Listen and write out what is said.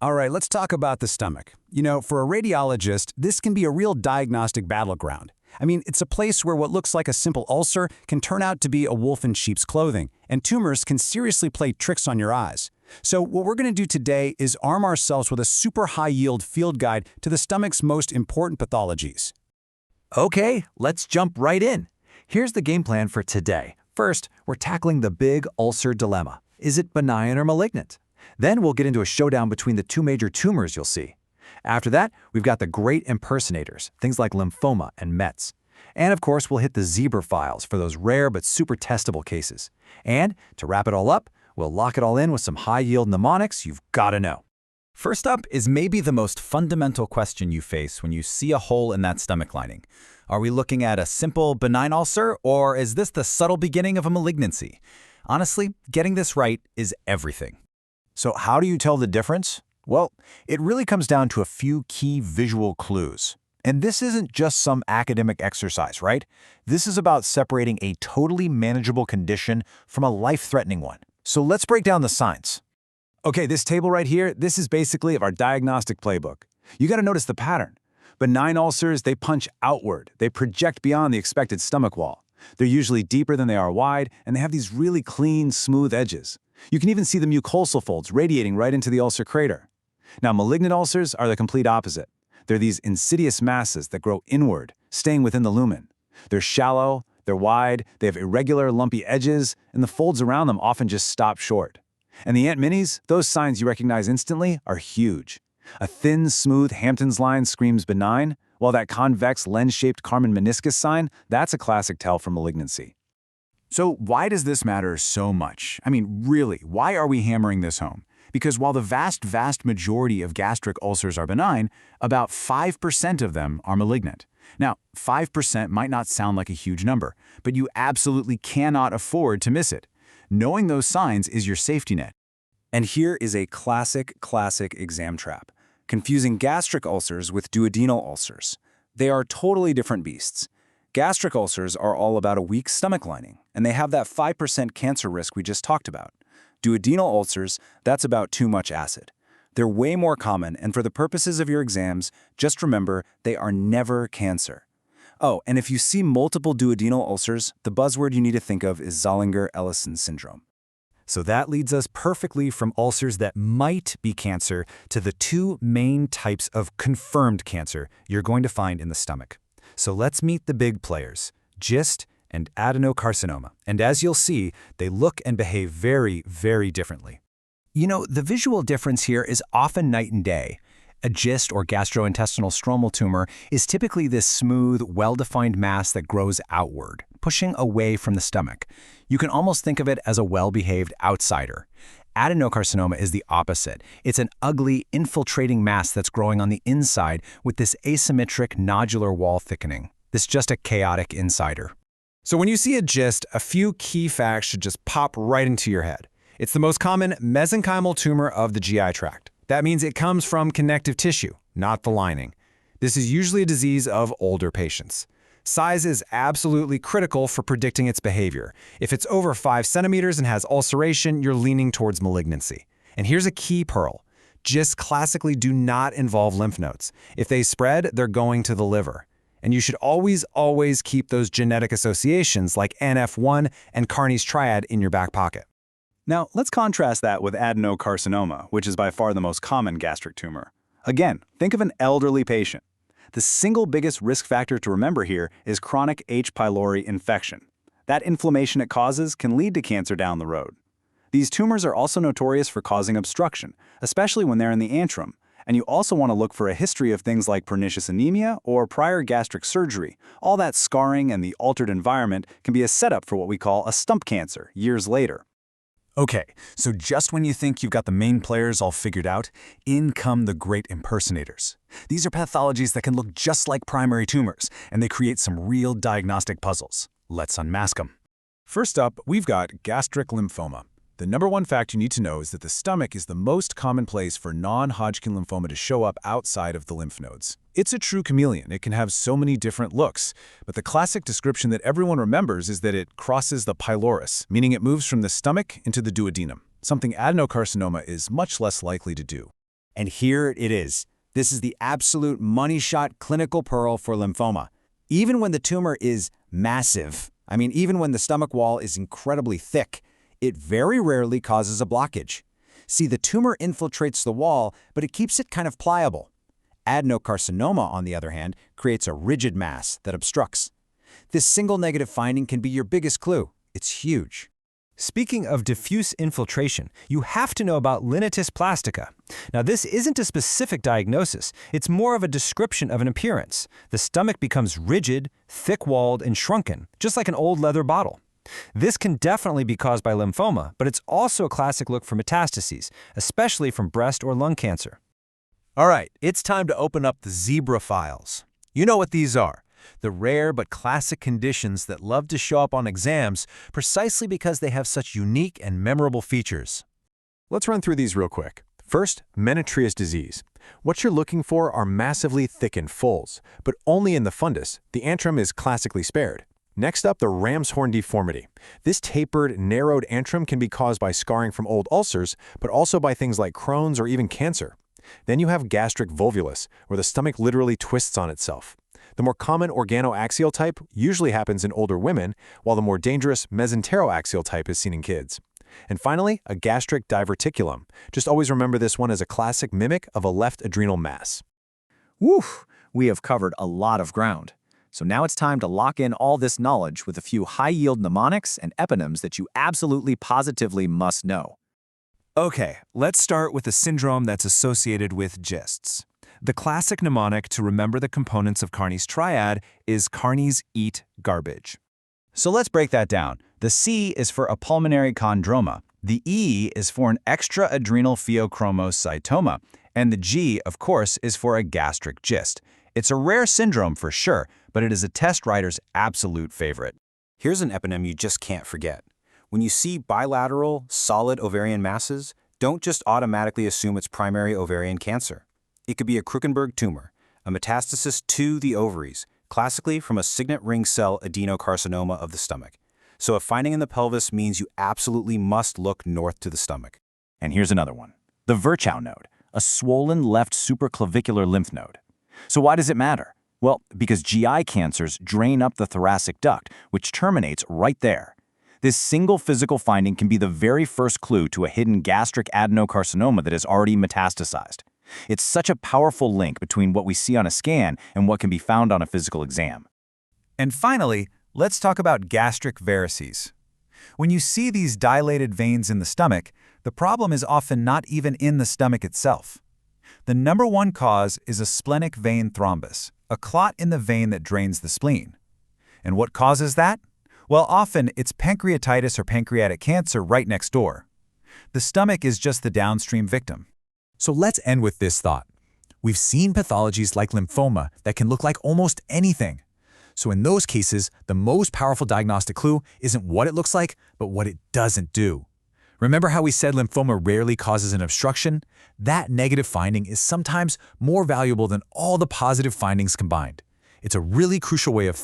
All right, let's talk about the stomach. You know, for a radiologist, this can be a real diagnostic battleground. I mean, it's a place where what looks like a simple ulcer can turn out to be a wolf in sheep's clothing, and tumors can seriously play tricks on your eyes. So what we're going to do today is arm ourselves with a super high-yield field guide to the stomach's most important pathologies. Okay, let's jump right in. Here's the game plan for today. First, we're tackling the big ulcer dilemma. Is it benign or malignant? Then we'll get into a showdown between the two major tumors you'll see. After that, we've got the great impersonators, things like lymphoma and Mets. And of course, we'll hit the zebra files for those rare but super testable cases. And to wrap it all up, we'll lock it all in with some high-yield mnemonics you've got to know. First up is maybe the most fundamental question you face when you see a hole in that stomach lining. Are we looking at a simple benign ulcer, or is this the subtle beginning of a malignancy? Honestly, getting this right is everything. So how do you tell the difference? Well, it really comes down to a few key visual clues. And this isn't just some academic exercise, right? This is about separating a totally manageable condition from a life-threatening one. So let's break down the signs. Okay, this table right here, this is basically our diagnostic playbook. You got to notice the pattern. Benign ulcers, they punch outward. They project beyond the expected stomach wall. They're usually deeper than they are wide, and they have these really clean, smooth edges. You can even see the mucosal folds radiating right into the ulcer crater. Now, malignant ulcers are the complete opposite. They're these insidious masses that grow inward, staying within the lumen. They're shallow, they're wide, they have irregular, lumpy edges, and the folds around them often just stop short. And the Ant Minis, those signs you recognize instantly, are huge. A thin, smooth Hampton's line screams benign, while that convex, lens-shaped Carmen Meniscus sign, that's a classic tell for malignancy. So why does this matter so much? I mean, really, why are we hammering this home? Because while the vast majority of gastric ulcers are benign, about 5% of them are malignant. Now, 5% might not sound like a huge number, but you absolutely cannot afford to miss it. Knowing those signs is your safety net. And here is a classic exam trap. Confusing gastric ulcers with duodenal ulcers. They are totally different beasts. Gastric ulcers are all about a weak stomach lining, and they have that 5% cancer risk we just talked about. Duodenal ulcers, that's about too much acid. They're way more common, and for the purposes of your exams, just remember they are never cancer. Oh, and if you see multiple duodenal ulcers, the buzzword you need to think of is Zollinger-Ellison syndrome. So that leads us perfectly from ulcers that might be cancer to the two main types of confirmed cancer you're going to find in the stomach. So let's meet the big players, GIST and adenocarcinoma. And as you'll see, they look and behave very differently. You know, the visual difference here is often night and day. A GIST, or gastrointestinal stromal tumor, is typically this smooth, well-defined mass that grows outward, pushing away from the stomach. You can almost think of it as a well-behaved outsider. Adenocarcinoma is the opposite. It's an ugly, infiltrating mass that's growing on the inside with this asymmetric nodular wall thickening. This is just a chaotic insider. So when you see a GIST, a few key facts should just pop right into your head. It's the most common mesenchymal tumor of the GI tract. That means it comes from connective tissue, not the lining. This is usually a disease of older patients. Size is absolutely critical for predicting its behavior. If it's over 5 centimeters and has ulceration, you're leaning towards malignancy. And here's a key pearl. GIST classically do not involve lymph nodes. If they spread, they're going to the liver. And you should always keep those genetic associations like NF1 and Carney's Triad in your back pocket. Now, let's contrast that with adenocarcinoma, which is by far the most common gastric tumor. Again, think of an elderly patient. The single biggest risk factor to remember here is chronic H. pylori infection. That inflammation it causes can lead to cancer down the road. These tumors are also notorious for causing obstruction, especially when they're in the antrum. And you also want to look for a history of things like pernicious anemia or prior gastric surgery. All that scarring and the altered environment can be a setup for what we call a stump cancer years later. Okay, so just when you think you've got the main players all figured out, in come the great impersonators. These are pathologies that can look just like primary tumors, and they create some real diagnostic puzzles. Let's unmask them. First up, we've got gastric lymphoma. The number one fact you need to know is that the stomach is the most common place for non-Hodgkin lymphoma to show up outside of the lymph nodes. It's a true chameleon. It can have so many different looks, but the classic description that everyone remembers is that it crosses the pylorus, meaning it moves from the stomach into the duodenum, something adenocarcinoma is much less likely to do. And here it is. This is the absolute money-shot clinical pearl for lymphoma. Even when the tumor is massive, even when the stomach wall is incredibly thick, it very rarely causes a blockage. See, the tumor infiltrates the wall, but it keeps it kind of pliable. Adenocarcinoma, on the other hand, creates a rigid mass that obstructs. This single negative finding can be your biggest clue. It's huge. Speaking of diffuse infiltration, you have to know about linitis plastica. Now, this isn't a specific diagnosis. It's more of a description of an appearance. The stomach becomes rigid, thick-walled, and shrunken, just like an old leather bottle. This can definitely be caused by lymphoma, but it's also a classic look for metastases, especially from breast or lung cancer. All right, it's time to open up the zebra files. You know what these are. The rare but classic conditions that love to show up on exams precisely because they have such unique and memorable features. Let's run through these real quick. First, Menetrier's disease. What you're looking for are massively thickened folds, but only in the fundus. The antrum is classically spared. Next up, the ram's horn deformity. This tapered, narrowed antrum can be caused by scarring from old ulcers, but also by things like Crohn's or even cancer. Then you have gastric volvulus, where the stomach literally twists on itself. The more common organoaxial type usually happens in older women, while the more dangerous mesenteroaxial type is seen in kids. And finally, a gastric diverticulum. Just always remember this one as a classic mimic of a left adrenal mass. Woo! We have covered a lot of ground. So now it's time to lock in all this knowledge with a few high-yield mnemonics and eponyms that you absolutely positively must know. Okay, let's start with a syndrome that's associated with GISTs. The classic mnemonic to remember the components of Carney's triad is Carney's eat garbage. So let's break that down. The C is for a pulmonary chondroma, the E is for an extra-adrenal pheochromocytoma, and the G, of course, is for a gastric GIST. It's a rare syndrome for sure, but it is a test writer's absolute favorite. Here's an eponym you just can't forget. When you see bilateral, solid ovarian masses, don't just automatically assume it's primary ovarian cancer. It could be a Krukenberg tumor, a metastasis to the ovaries, classically from a signet ring cell adenocarcinoma of the stomach. So a finding in the pelvis means you absolutely must look north to the stomach. And here's another one. The Virchow node, a swollen left supraclavicular lymph node. So why does it matter? Well, because GI cancers drain up the thoracic duct, which terminates right there. This single physical finding can be the very first clue to a hidden gastric adenocarcinoma that has already metastasized. It's such a powerful link between what we see on a scan and what can be found on a physical exam. And finally, let's talk about gastric varices. When you see these dilated veins in the stomach, the problem is often not even in the stomach itself. The number one cause is a splenic vein thrombus, a clot in the vein that drains the spleen. And what causes that? Well, often it's pancreatitis or pancreatic cancer right next door. The stomach is just the downstream victim. So let's end with this thought. We've seen pathologies like lymphoma that can look like almost anything. So in those cases, the most powerful diagnostic clue isn't what it looks like, but what it doesn't do. Remember how we said lymphoma rarely causes an obstruction? That negative finding is sometimes more valuable than all the positive findings combined. It's a really crucial way of thinking.